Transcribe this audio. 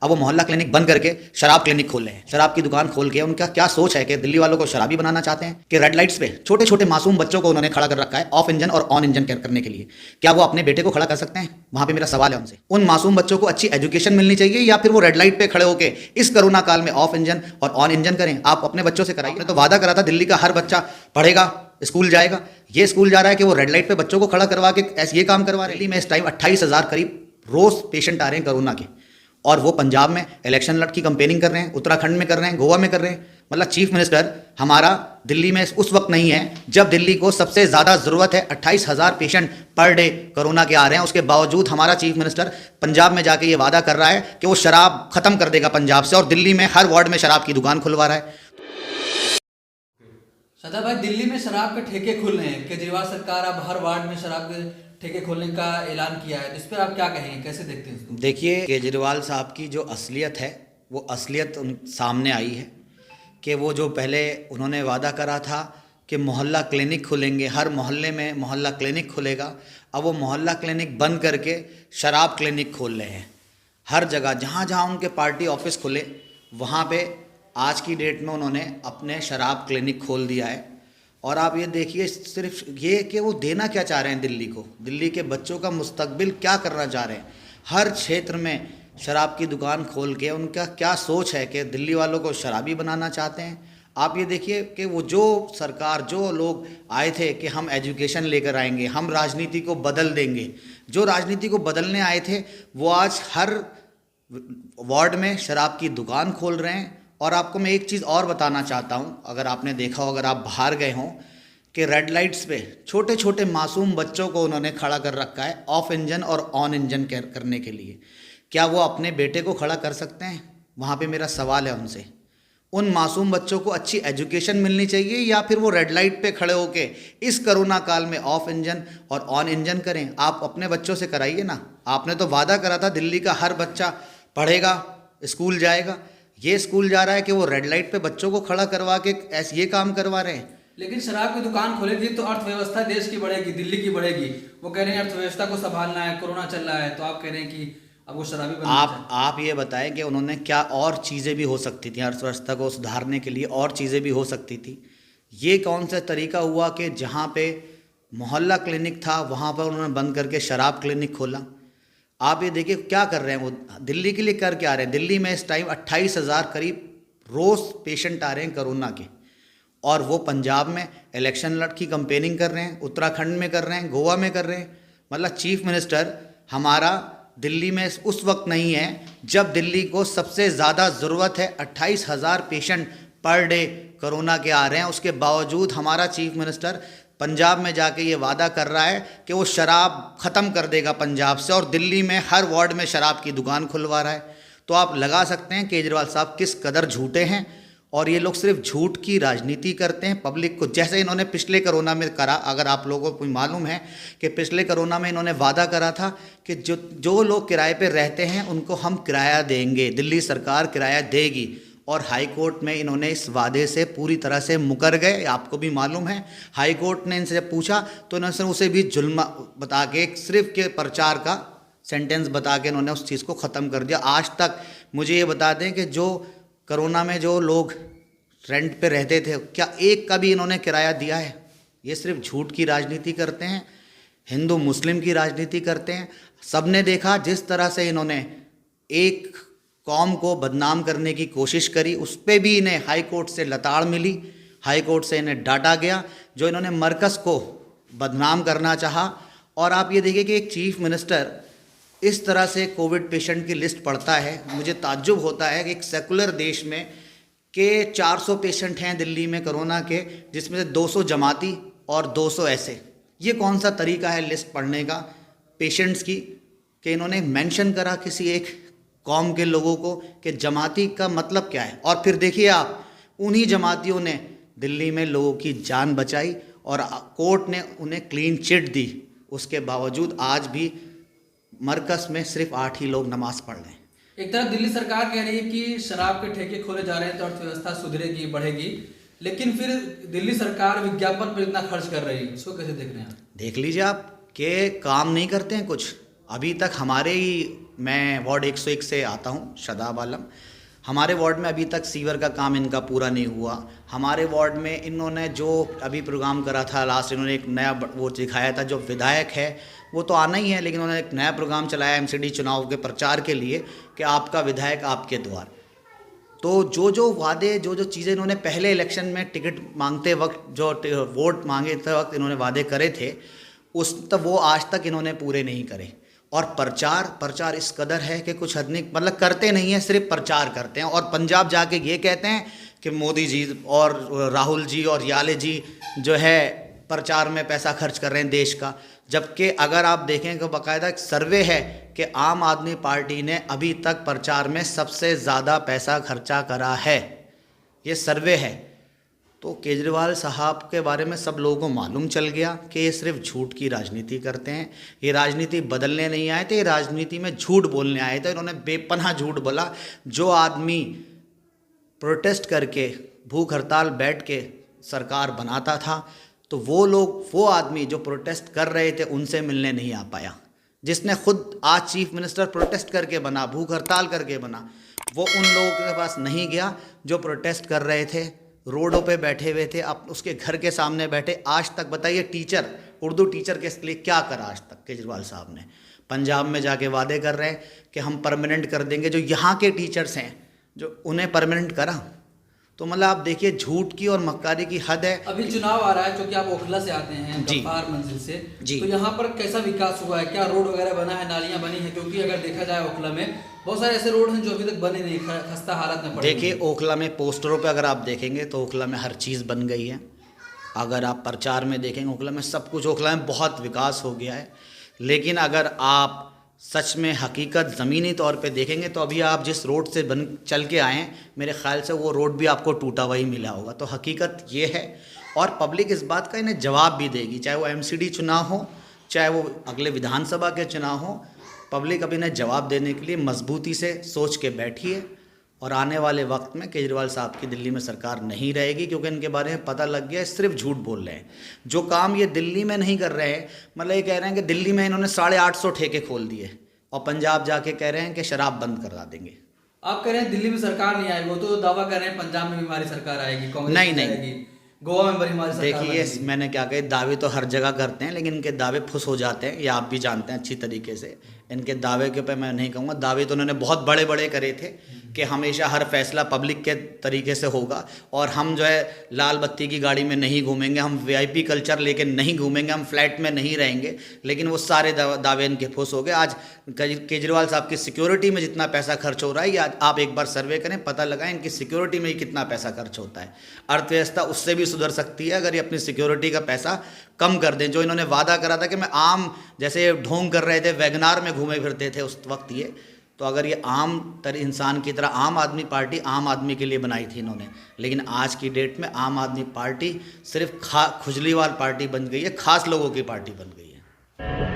अब वो मोहल्ला क्लिनिक बंद करके शराब क्लिनिक खोल रहे हैं, शराब की दुकान खोल के। उनका क्या सोच है कि दिल्ली वालों को शराबी बनाना चाहते हैं कि रेड लाइट्स पे छोटे छोटे मासूम बच्चों को उन्होंने खड़ा कर रखा है ऑफ इंजन और ऑन इंजन करने के लिए। क्या वो अपने बेटे को खड़ा कर सकते हैं? वहां पे मेरा सवाल है उनसे। उन मासूम बच्चों को अच्छी एजुकेशन मिलनी चाहिए या फिर वो रेड लाइट पे खड़े होकर इस कोरोना काल में ऑफ इंजन और ऑन इंजन करें? आप अपने बच्चों से कराइए। तो वादा करा था दिल्ली का हर बच्चा पढ़ेगा, स्कूल जाएगा। ये स्कूल जा रहा है कि वो रेड लाइट पे बच्चों को खड़ा करवा के ऐसे ये काम करवा रहे हैं। दिल्ली में इस टाइम 28,000 करीब रोज पेशेंट आ रहे हैं कोरोना के, और वो पंजाब में इलेक्शन लड़ की कंपेनिंग कर रहे हैं, उत्तराखंड में कर रहे हैं, गोवा में कर रहे हैं। मतलब चीफ मिनिस्टर हमारा दिल्ली में उस वक्त नहीं है जब दिल्ली को सबसे ज़्यादा ज़रूरत है। 28,000 पेशेंट पर डे कोरोना के आ रहे हैं, उसके बावजूद हमारा चीफ मिनिस्टर पंजाब में जाके ये वादा कर रहा है कि वो शराब ख़त्म कर देगा पंजाब से, और दिल्ली में हर वार्ड में शराब की दुकान खुलवा रहा है। सदा भाई, दिल्ली में शराब के ठेके खुल रहे हैं। केजरीवाल सरकार अब हर वार्ड में शराब के ठेके खोलने का ऐलान किया है, तो इस पर आप क्या कहेंगे, कैसे देखते हैं इसको? देखिए, केजरीवाल साहब की जो असलियत है वो असलियत सामने आई है कि वो जो पहले उन्होंने वादा करा था कि मोहल्ला क्लिनिक खुलेंगे, हर मोहल्ले में मोहल्ला क्लिनिक खुलेगा, अब वो मोहल्ला क्लिनिक बंद करके शराब क्लिनिक खोल रहे हैं। हर जगह जहाँ जहाँ उनके पार्टी ऑफिस खुले वहाँ पे आज की डेट में उन्होंने अपने शराब क्लिनिक खोल दिया है। और आप ये देखिए सिर्फ ये कि वो देना क्या चाह रहे हैं दिल्ली को, दिल्ली के बच्चों का मुस्तकबिल क्या करना चाह रहे हैं। हर क्षेत्र में शराब की दुकान खोल के उनका क्या सोच है कि दिल्ली वालों को शराबी बनाना चाहते हैं। आप ये देखिए कि वो जो सरकार, जो लोग आए थे कि हम एजुकेशन लेकर आएंगे, हम राजनीति को बदल देंगे, जो राजनीति को बदलने आए थे वो आज हर वार्ड में शराब की दुकान खोल रहे हैं। और आपको मैं एक चीज़ और बताना चाहता हूँ, अगर आपने देखा हो, अगर आप बाहर गए हों, कि रेड लाइट्स पे छोटे छोटे मासूम बच्चों को उन्होंने खड़ा कर रखा है ऑफ इंजन और ऑन इंजन करने के लिए। क्या वो अपने बेटे को खड़ा कर सकते हैं? वहाँ पे मेरा सवाल है उनसे। उन मासूम बच्चों को अच्छी एजुकेशन मिलनी चाहिए या फिर वो रेड लाइट पे खड़े होके इस कोरोना काल में ऑफ इंजन और ऑन इंजन करें? आप अपने बच्चों से कराइए ना। आपने तो वादा करा था दिल्ली का हर बच्चा पढ़ेगा, स्कूल जाएगा। ये स्कूल जा रहा है कि वो रेड लाइट पे बच्चों को खड़ा करवा के ऐसे ये काम करवा रहे हैं। लेकिन शराब की दुकान खोलेगी तो अर्थव्यवस्था देश की बढ़ेगी, दिल्ली की बढ़ेगी। वो कह रहे हैं अर्थव्यवस्था को संभालना है, कोरोना चल रहा है, तो आप कह रहे हैं कि अब वो शराबी बनना आप ये बताएं कि उन्होंने क्या और चीज़ें भी हो सकती थी अर्थव्यवस्था को सुधारने के लिए, और चीज़ें भी हो सकती थी। ये कौन सा तरीका हुआ कि जहाँ पे मोहल्ला क्लिनिक था वहाँ पर उन्होंने बंद करके शराब क्लिनिक खोला? आप ये देखिए क्या कर रहे हैं, वो दिल्ली के लिए कर क्या रहे हैं। दिल्ली में इस टाइम 28,000 करीब रोज़ पेशेंट आ रहे हैं कोरोना के, और वो पंजाब में इलेक्शन लड़ की कंपेनिंग कर रहे हैं, उत्तराखंड में कर रहे हैं, गोवा में कर रहे हैं। मतलब चीफ मिनिस्टर हमारा दिल्ली में उस वक्त नहीं है जब दिल्ली को सबसे ज़्यादा ज़रूरत है। 28,000 पेशेंट पर डे कोरोना के आ रहे हैं, उसके बावजूद हमारा चीफ मिनिस्टर पंजाब में जाके ये वादा कर रहा है कि वो शराब ख़त्म कर देगा पंजाब से, और दिल्ली में हर वार्ड में शराब की दुकान खुलवा रहा है। तो आप लगा सकते हैं केजरीवाल साहब किस कदर झूठे हैं, और ये लोग सिर्फ झूठ की राजनीति करते हैं पब्लिक को, जैसे इन्होंने पिछले कोरोना में करा। अगर आप लोगों को मालूम है कि पिछले कोरोना में इन्होंने वादा करा था कि जो लोग किराए पे रहते हैं उनको हम किराया देंगे, दिल्ली सरकार किराया देगी, और हाई कोर्ट में इन्होंने इस वादे से पूरी तरह से मुकर गए। आपको भी मालूम है, हाई कोर्ट ने इनसे पूछा तो इन्होंने उसे भी जुल्म बता के सिर्फ के प्रचार का सेंटेंस बता के इन्होंने उस चीज़ को ख़त्म कर दिया। आज तक मुझे ये बता दें कि जो कोरोना में जो लोग रेंट पे रहते थे, क्या एक का भी इन्होंने किराया दिया है? ये सिर्फ झूठ की राजनीति करते हैं, हिंदू मुस्लिम की राजनीति करते हैं। सबने देखा जिस तरह से इन्होंने एक कौम को बदनाम करने की कोशिश करी, उस पर भी इन्हें हाई कोर्ट से लताड़ मिली, हाई कोर्ट से इन्हें डांटा गया। जो इन्होंने मरकज़ को बदनाम करना चाहा। और आप ये देखिए कि एक चीफ मिनिस्टर इस तरह से कोविड पेशेंट की लिस्ट पढ़ता है। मुझे ताज्जुब होता है कि एक सेकुलर देश में के 400 पेशेंट हैं दिल्ली में कोरोना के, जिसमें से 200 जमाती और 200 ऐसे। ये कौन सा तरीका है लिस्ट पढ़ने का पेशेंट्स की, कि इन्होंने मेंशन करा किसी एक कौम के लोगों को कि जमाती का मतलब क्या है। और फिर देखिए आप, उन्हीं जमातियों ने दिल्ली में लोगों की जान बचाई और कोर्ट ने उन्हें क्लीन चिट दी। उसके बावजूद आज भी मरकज़ में सिर्फ 8 ही लोग नमाज पढ़ रहे हैं। एक तरफ दिल्ली सरकार कह रही है कि शराब के ठेके खोले जा रहे हैं तो अर्थव्यवस्था सुधरेगी, बढ़ेगी, लेकिन फिर दिल्ली सरकार विज्ञापन पर इतना खर्च कर रही है, इसको कैसे देख रहे हैं आप? देख लीजिए आप कि काम नहीं करते हैं कुछ। अभी तक हमारे ही मैं वार्ड 101 से आता हूँ, शादाब आलम। हमारे वार्ड में अभी तक सीवर का काम इनका पूरा नहीं हुआ। हमारे वार्ड में इन्होंने जो अभी प्रोग्राम करा था लास्ट, इन्होंने एक नया वो दिखाया था। जो विधायक है वो तो आना ही है, लेकिन उन्होंने एक नया प्रोग्राम चलाया एमसीडी चुनाव के प्रचार के लिए कि आपका विधायक आपके द्वार। तो जो वादे, जो चीज़ें इन्होंने पहले इलेक्शन में टिकट मांगते वक्त, जो वोट मांगते वक्त इन्होंने वादे करे थे, वो आज तक इन्होंने पूरे नहीं करे। और प्रचार इस कदर है कि कुछ हद नहीं, मतलब करते नहीं है, सिर्फ प्रचार करते हैं। और पंजाब जाके ये कहते हैं कि मोदी जी और राहुल जी और याले जी जो है प्रचार में पैसा खर्च कर रहे हैं देश का। जबकि अगर आप देखें तो बाकायदा एक सर्वे है कि आम आदमी पार्टी ने अभी तक प्रचार में सबसे ज़्यादा पैसा खर्चा करा है, ये सर्वे है। तो केजरीवाल साहब के बारे में सब लोगों को मालूम चल गया कि ये सिर्फ झूठ की राजनीति करते हैं। ये राजनीति बदलने नहीं आए थे, ये राजनीति में झूठ बोलने आए थे। इन्होंने बेपनाह झूठ बोला। जो आदमी प्रोटेस्ट करके, भूख हड़ताल बैठ के सरकार बनाता था, तो वो आदमी जो प्रोटेस्ट कर रहे थे उनसे मिलने नहीं आ पाया। जिसने खुद आज चीफ मिनिस्टर प्रोटेस्ट करके बना, भूख हड़ताल करके बना, वो उन लोगों के पास नहीं गया जो प्रोटेस्ट कर रहे थे, रोडों पे बैठे हुए थे, आप उसके घर के सामने बैठे। आज तक बताइए टीचर, उर्दू टीचर के लिए क्या करा आज तक केजरीवाल साहब ने? पंजाब में जाके वादे कर रहे हैं कि हम परमानेंट कर देंगे। जो यहाँ के टीचर्स हैं जो उन्हें परमानेंट करा। तो मतलब आप देखिए झूठ की और मक्कारी की हद है। अभी चुनाव आ रहा है, क्योंकि आप ओखला से आते हैं, जी, गफ्फार मंजिल से जी। तो यहाँ पर कैसा विकास हुआ है? क्या रोड वगैरह बना है, नालियाँ बनी हैं? क्योंकि अगर देखा जाए ओखला में बहुत सारे ऐसे रोड हैं जो अभी तक बने नहीं, खस्ता हालत में पड़े। देखिए ओखला में पोस्टरों पे अगर आप देखेंगे तो ओखला में हर चीज़ बन गई है। अगर आप प्रचार में देखेंगे ओखला में सब कुछ, ओखला में बहुत विकास हो गया है। लेकिन अगर आप सच में हकीकत ज़मीनी तौर पे देखेंगे तो अभी आप जिस रोड से चल के आए हैं, मेरे ख्याल से वो रोड भी आपको टूटा हुआ ही मिला होगा। तो हकीकत ये है, और पब्लिक इस बात का इन्हें जवाब भी देगी, चाहे वो एमसीडी चुनाव हो, चाहे वो अगले विधानसभा के चुनाव हो। पब्लिक अब इन्हें जवाब देने के लिए मजबूती से सोच के बैठी है। और आने वाले वक्त में केजरीवाल साहब की दिल्ली में सरकार नहीं रहेगी, क्योंकि इनके बारे में पता लग गया है, सिर्फ झूठ बोल रहे हैं। जो काम ये दिल्ली में नहीं कर रहे हैं, मतलब ये कह रहे हैं कि दिल्ली में इन्होंने 850 ठेके खोल दिए और पंजाब जाके कह रहे हैं कि शराब बंद करा देंगे। आप कह रहे हैं दिल्ली में सरकार नहीं आएगी, वो तो दावा कर रहे हैं पंजाब में भी हमारी सरकार आएगी, कांग्रेस नहीं, गोवा में बड़ी हमारी सरकार देखिए मैंने क्या कहा, दावे तो हर जगह करते हैं, लेकिन इनके दावे फुस हो जाते हैं, ये आप भी जानते हैं अच्छी तरीके से। इनके दावे के पे मैं नहीं कहूँगा, दावे तो उन्होंने बहुत बड़े बड़े करे थे कि हमेशा हर फैसला पब्लिक के तरीके से होगा, और हम जो है लाल बत्ती की गाड़ी में नहीं घूमेंगे, हम वीआईपी कल्चर लेके नहीं घूमेंगे, हम फ्लैट में नहीं रहेंगे। लेकिन वो सारे दावे इनके फुस हो गए। आज केजरीवाल साहब की सिक्योरिटी में जितना पैसा खर्च हो रहा है, या आप एक बार सर्वे करें, पता लगाएं इनकी सिक्योरिटी में ही कितना पैसा खर्च होता है। अर्थव्यवस्था उससे भी सुधर सकती है अगर ये अपनी सिक्योरिटी का पैसा कम कर दें। जो इन्होंने वादा करा था कि मैं आम, जैसे ढोंग कर रहे थे, वैगनार में घूमे फिरते थे उस वक्त ये, तो अगर ये इंसान की तरह आम आदमी पार्टी आम आदमी के लिए बनाई थी इन्होंने, लेकिन आज की डेट में आम आदमी पार्टी सिर्फ खुजलीवाल पार्टी बन गई है, खास लोगों की पार्टी बन गई है।